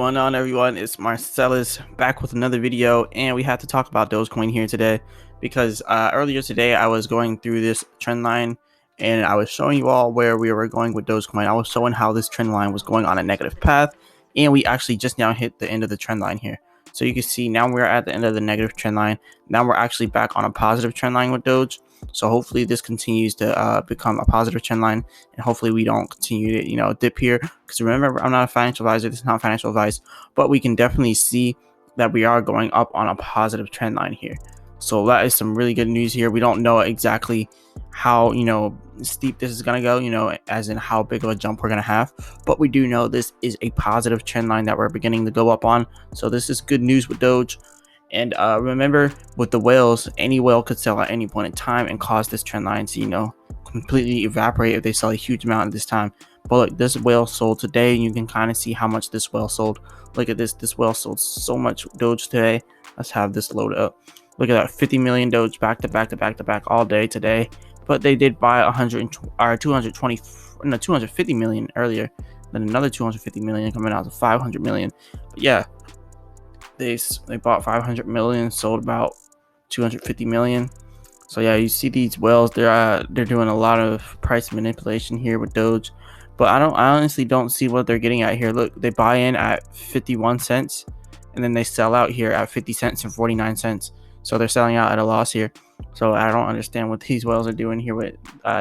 going on, everyone? It's Marsellis back with another video, and we have to talk about Dogecoin here today because earlier today I was going through this trend line and I was showing you all where we were going with Dogecoin. I was showing how this trend line was going on a negative path, and we actually just now hit the end of the trend line here. So you can see now we're at the end of the negative trend line. Now we're actually back on a positive trend line with Doge. So hopefully this continues to become a positive trend line, and hopefully we don't continue to dip here, because remember, I'm not a financial advisor. This is not financial advice, but we can definitely see that we are going up on a positive trend line here. So that is some really good news here. We don't know exactly how steep this is going to go, as in how big of a jump we're going to have, but we do know this is a positive trend line that we're beginning to go up on. So this is good news with Doge. And remember, with the whales, any whale could sell at any point in time and cause this trend line to completely evaporate if they sell a huge amount at this time. But look, this whale sold today, and you can kind of see how much this whale sold. Look at this whale sold so much Doge today. Let's have this load up. Look at that, 50 million Doge back to back all day today. But they did buy 250 million earlier, then another 250 million coming out to 500 million. But yeah, they bought 500 million, sold about 250 million. So yeah, you see these whales, they're doing a lot of price manipulation here with Doge. But I honestly don't see what they're getting at here. Look, they buy in at 51 cents and then they sell out here at 50 cents and 49 cents. So they're selling out at a loss here. So I don't understand what these whales are doing here with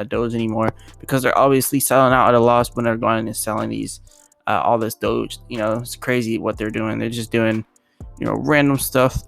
Doge anymore, because they're obviously selling out at a loss when they're going and selling these all this Doge. It's crazy what they're doing. They're just doing random stuff.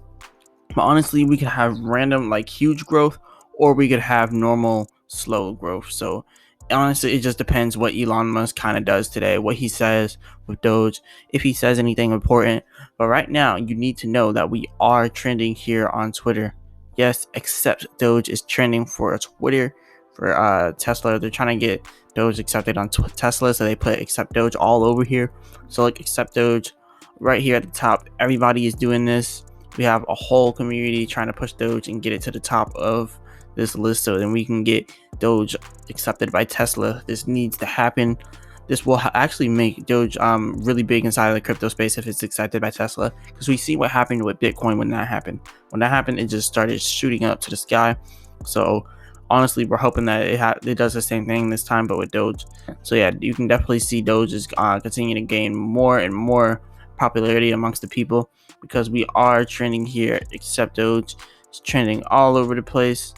But honestly, we could have random huge growth, or we could have normal slow growth. So honestly, it just depends what Elon Musk kind of does today, what he says with Doge, if he says anything important. But right now, you need to know that we are trending here on Twitter. Yes, except Doge is trending for Twitter, for Tesla. They're trying to get Doge accepted on Tesla, so they put accept Doge all over here. So accept Doge right here at the top. Everybody is doing this. We have a whole community trying to push Doge and get it to the top of this list, so then we can get Doge accepted by Tesla. This needs to happen. This will actually make Doge really big inside of the crypto space if it's accepted by Tesla, because we see what happened with Bitcoin when that happened. When that happened, it just started shooting up to the sky. So honestly, we're hoping that it does the same thing this time, but with Doge. So yeah, you can definitely see Doge is continuing to gain more and more popularity amongst the people, because we are trending here. Except Doge is trending all over the place.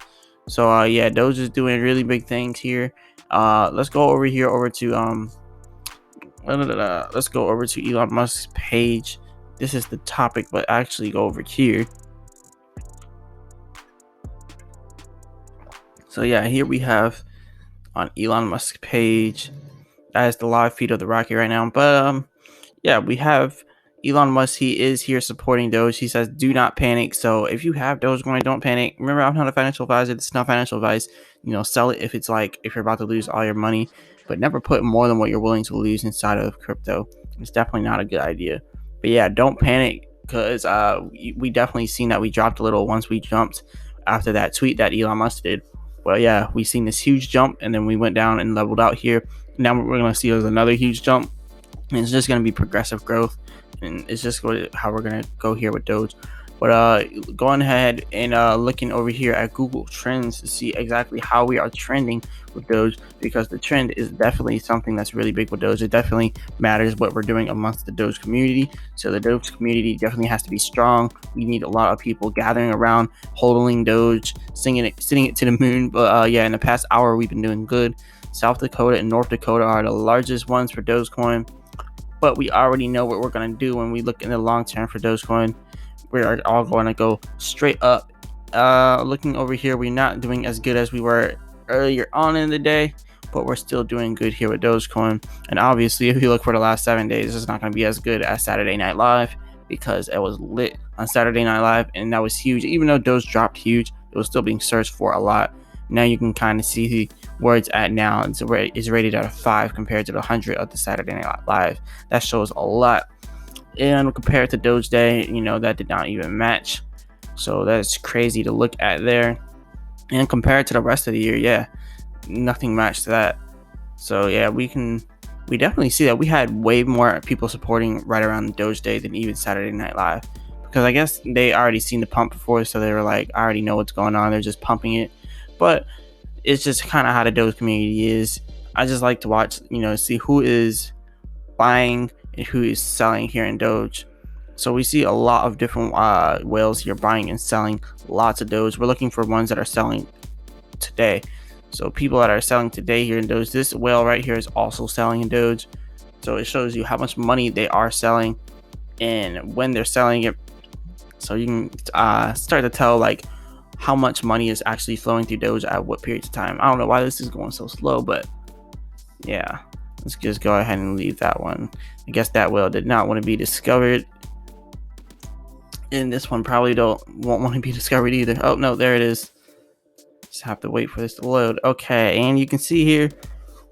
So yeah, Doge is doing really big things here. Let's go over here to let's go over to Elon Musk's page. This is the topic, but actually go over here. So yeah, here we have on Elon Musk's page, that is the live feed of the rocket right now. But yeah, we have Elon Musk. He is here supporting Doge. He says, do not panic. So if you have Dogecoin, don't panic. Remember, I'm not a financial advisor. This is not financial advice. Sell it if you're about to lose all your money, but never put more than what you're willing to lose inside of crypto. It's definitely not a good idea. But yeah, don't panic, because we definitely seen that we dropped a little once we jumped after that tweet that Elon Musk did. Well, yeah, we seen this huge jump, and then we went down and leveled out here. Now we're going to see there's another huge jump, and it's just going to be progressive growth. And it's just how we're gonna go here with Doge. But going ahead and looking over here at Google Trends to see exactly how we are trending with Doge, because the trend is definitely something that's really big with Doge. It definitely matters what we're doing amongst the Doge community. So the Doge community definitely has to be strong. We need a lot of people gathering around, holding Doge, singing it to the moon. But yeah, in the past hour, we've been doing good. South Dakota and North Dakota are the largest ones for Dogecoin. But we already know what we're going to do when we look in the long term for Dogecoin. We are all going to go straight up. Looking over here, we're not doing as good as we were earlier on in the day, but we're still doing good here with Dogecoin. And obviously, if you look for the last 7 days, it's not going to be as good as Saturday Night Live, because it was lit on Saturday Night Live, and that was huge. Even though Doge dropped huge, it was still being searched for a lot. Now you can kind of see where it's at now. It's rated at a 5 compared to the 100 of the Saturday Night Live. That shows a lot. And compared to Doge Day, that did not even match. So that's crazy to look at there. And compared to the rest of the year, yeah, nothing matched that. So yeah, we can we definitely see that we had way more people supporting right around Doge Day than even Saturday Night Live, because I guess they already seen the pump before, so they were like, I already know what's going on, they're just pumping it. But it's just kind of how the Doge community is. I just like to watch, see who is buying and who is selling here in Doge. So we see a lot of different whales here buying and selling lots of Doge. We're looking for ones that are selling today. So people that are selling today here in Doge, this whale right here is also selling in Doge. So it shows you how much money they are selling and when they're selling it. So you can start to tell like how much money is actually flowing through Doge at what periods of time. I don't know why this is going so slow, but yeah, let's just go ahead and leave that one. I guess that whale did not want to be discovered, and this one probably won't want to be discovered either. Oh no, there it is. Just have to wait for this to load. Okay, and you can see here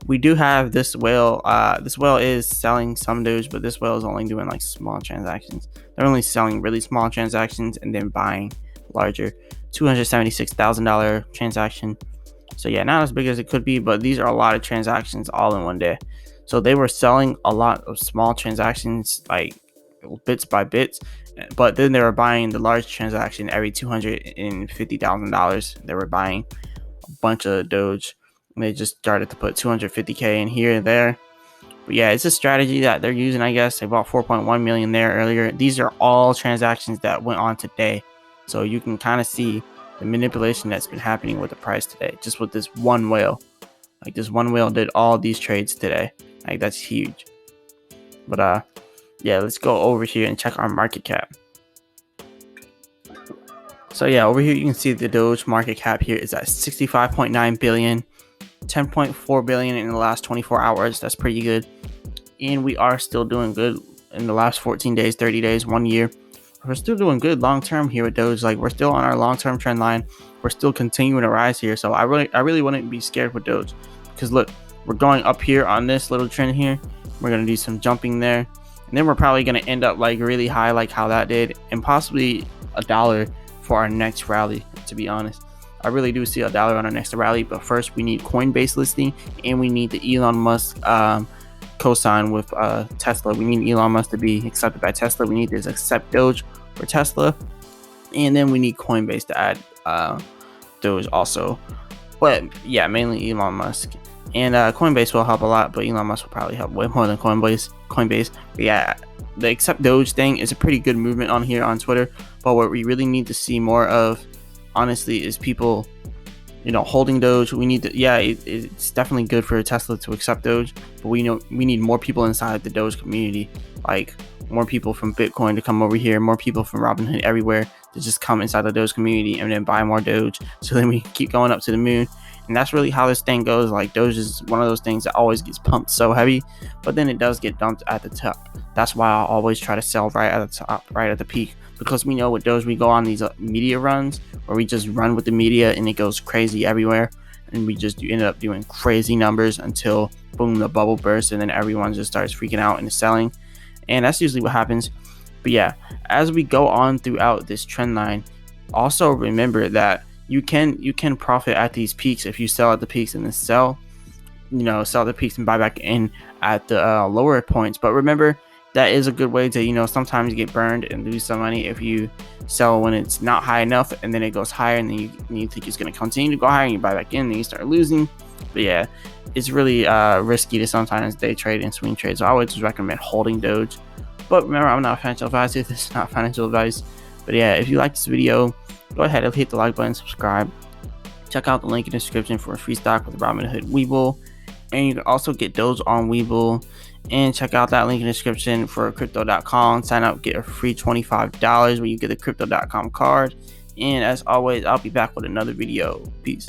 we do have this whale. This whale is selling some Doge, but this whale is only doing like small transactions. They're only selling really small transactions and then buying larger $276,000 transaction. So yeah, not as big as it could be, but these are a lot of transactions all in one day. So they were selling a lot of small transactions, like bits by bits, but then they were buying the large transaction every $250,000. They were buying a bunch of Doge, and they just started to put 250k in here and there. But yeah, it's a strategy that they're using, I guess. They bought 4.1 million there earlier. These are all transactions that went on today, so you can kind of see the manipulation that's been happening with the price today, just with this one whale. Like this one whale did all these trades today. Like that's huge. But yeah, let's go over here and check our market cap. So yeah, over here you can see the Doge market cap here is at 65.9 billion, 10.4 billion in the last 24 hours. That's pretty good. And we are still doing good in the last 14 days, 30 days, 1 year. We're still doing good long term here with Doge. Like we're still on our long term trend line. We're still continuing to rise here. So I really wouldn't be scared with Doge, because look, we're going up here on this little trend here. We're gonna do some jumping there, and then we're probably gonna end up like really high, like how that did, and possibly $1 for our next rally. To be honest, I really do see $1 on our next rally. But first, we need Coinbase listing, and we need the Elon Musk co-sign with Tesla. We need Elon Musk to be accepted by Tesla. We need to accept Doge for Tesla, and then we need Coinbase to add Doge also. But yeah, mainly Elon Musk, and Coinbase will help a lot, but Elon Musk will probably help way more than Coinbase. But yeah, the accept Doge thing is a pretty good movement on here on Twitter. But what we really need to see more of, honestly, is people holding Doge. We need to, it's definitely good for Tesla to accept Doge, but we need more people inside the Doge community, like more people from Bitcoin to come over here, more people from Robinhood, everywhere, to just come inside the Doge community and then buy more Doge, so then we keep going up to the moon. And that's really how this thing goes. Like Doge is one of those things that always gets pumped so heavy, but then it does get dumped at the top. That's why I always try to sell right at the top, right at the peak, because we know with Doge we go on these media runs where we just run with the media and it goes crazy everywhere, and we just end up doing crazy numbers until boom, the bubble bursts, and then everyone just starts freaking out and selling. And that's usually what happens. But yeah, as we go on throughout this trend line, also remember that you can profit at these peaks if you sell at the peaks and then sell at the peaks and buy back in at the lower points. But remember, that is a good way to sometimes get burned and lose some money if you sell when it's not high enough, and then it goes higher, and then you think it's going to continue to go higher, and you buy back in, and then you start losing. But yeah, it's really risky to sometimes day trade and swing trade, so I would just recommend holding Doge. But remember, I'm not a financial advisor. This is not financial advice. But yeah, if you like this video, go ahead and hit the like button, subscribe. Check out the link in the description for a free stock with Robinhood Webull, and you can also get Doge on Webull. And check out that link in the description for crypto.com. Sign up, get a free $25 when you get the crypto.com card. And as always, I'll be back with another video. Peace.